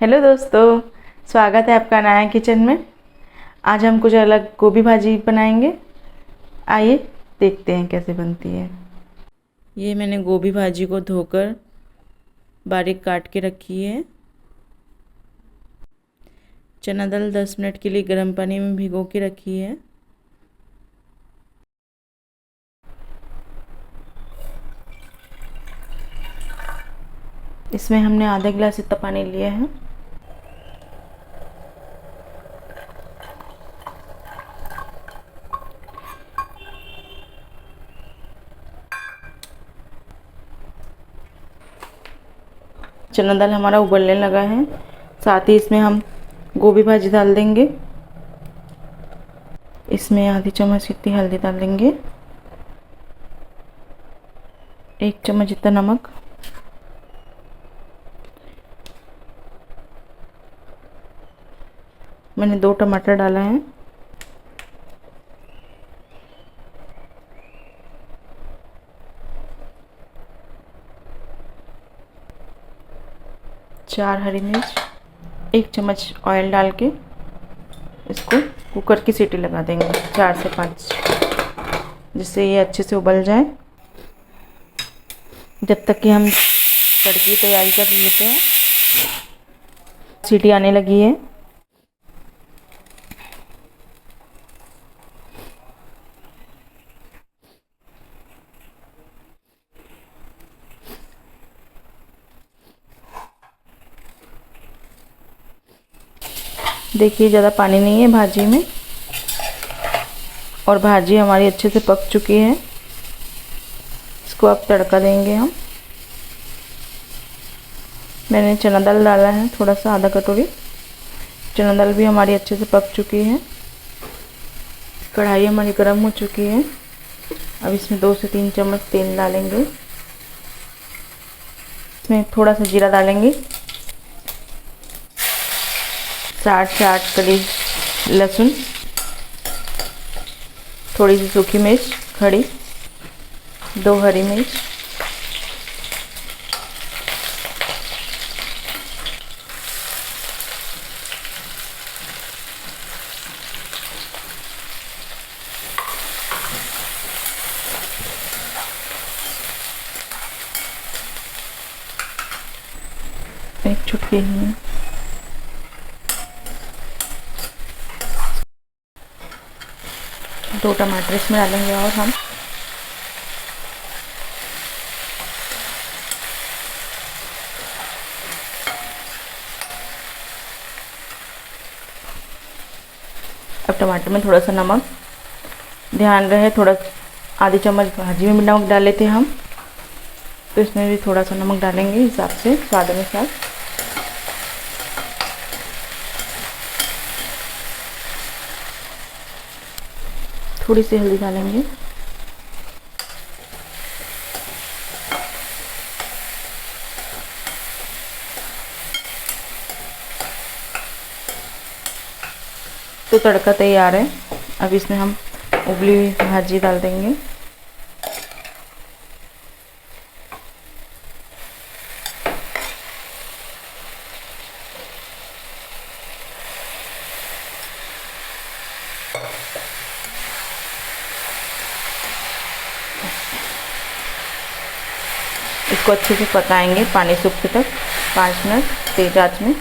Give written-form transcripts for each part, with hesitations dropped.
Hello दोस्तों, स्वागत है आपका नया किचन में। आज हम कुछ अलग गोभी भाजी बनाएंगे। आइए देखते हैं कैसे बनती है। ये मैंने गोभी भाजी को धोकर बारीक काट के रखी है। चना दाल 10 मिनट के लिए गर्म पानी में भिगो के रखी है। इसमें हमने आधा गिलास इतना पानी लिया है। चना दाल हमारा उबलने लगा है। साथ ही इसमें हम गोभी भाजी डाल देंगे। इसमें आधी चम्मच इतनी हल्दी डाल देंगे, 1 चम्मच इतना नमक, मैंने 2 टमाटर डाला है, चार हरी मिर्च, 1 चम्मच ऑयल डाल के इसको कुकर की सीटी लगा देंगे 4 से 5, जिससे ये अच्छे से उबल जाए। जब तक कि हम तड़के की तैयारी कर लेते हैं। सीटी आने लगी है। देखिए ज़्यादा पानी नहीं है भाजी में, और भाजी हमारी अच्छे से पक चुकी है। इसको अब तड़का देंगे हम। मैंने चना दाल डाला है थोड़ा सा, आधा कटोरी। चना दाल भी हमारी अच्छे से पक चुकी है। कढ़ाई हमारी गर्म हो चुकी है। अब इसमें 2 से 3 चम्मच तेल डालेंगे। इसमें थोड़ा सा जीरा डालेंगे, 7 से 8 कली लहसुन, थोड़ी सी सूखी मिर्च खड़ी, 2 हरी मिर्च, एक चुटकी हींग, दो टमाटर इसमें डालेंगे। और हम अब टमाटर में थोड़ा सा नमक, ध्यान रहे थोड़ा, आधी चम्मच भाजी में भी नमक डाले थे हम, तो इसमें भी थोड़ा सा नमक डालेंगे हिसाब से, स्वाद अनुसार। थोड़ी सी हल्दी डालेंगे। तो तड़का तैयार है। अब इसमें हम उबली हुई भाजी डाल देंगे। इसको अच्छे से पकाएंगे पानी सूखने तक, 5 मिनट तेज आंच में।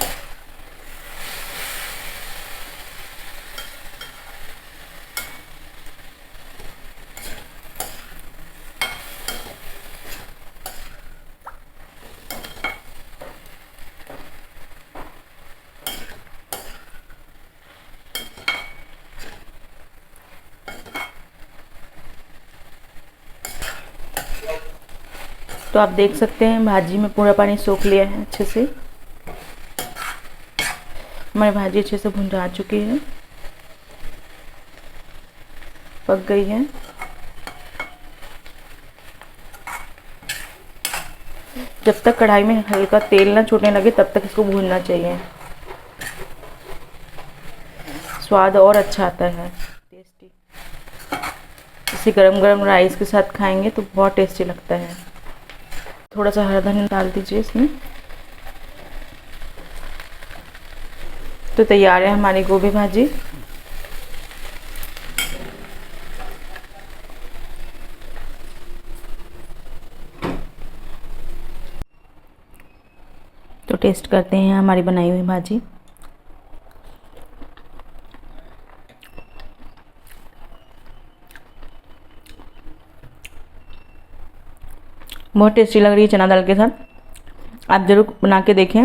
तो आप देख सकते हैं भाजी में पूरा पानी सोख लिया है अच्छे से। हमारी भाजी अच्छे से भुंजा चुकी है, पक गई है। जब तक कढ़ाई में हल्का तेल ना छूटने लगे तब तक इसको भूनना चाहिए। स्वाद और अच्छा आता है, टेस्टी। इसे गरम गरम राइस के साथ खाएंगे तो बहुत टेस्टी लगता है। थोड़ा सा हरा धनिया डाल दीजिए इसमें। तो तैयार है हमारी गोभी भाजी। तो टेस्ट करते हैं हमारी बनाई हुई भाजी। बहुत टेस्टी लग रही है चना दाल के साथ। आप ज़रूर बना के देखें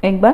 एक बार।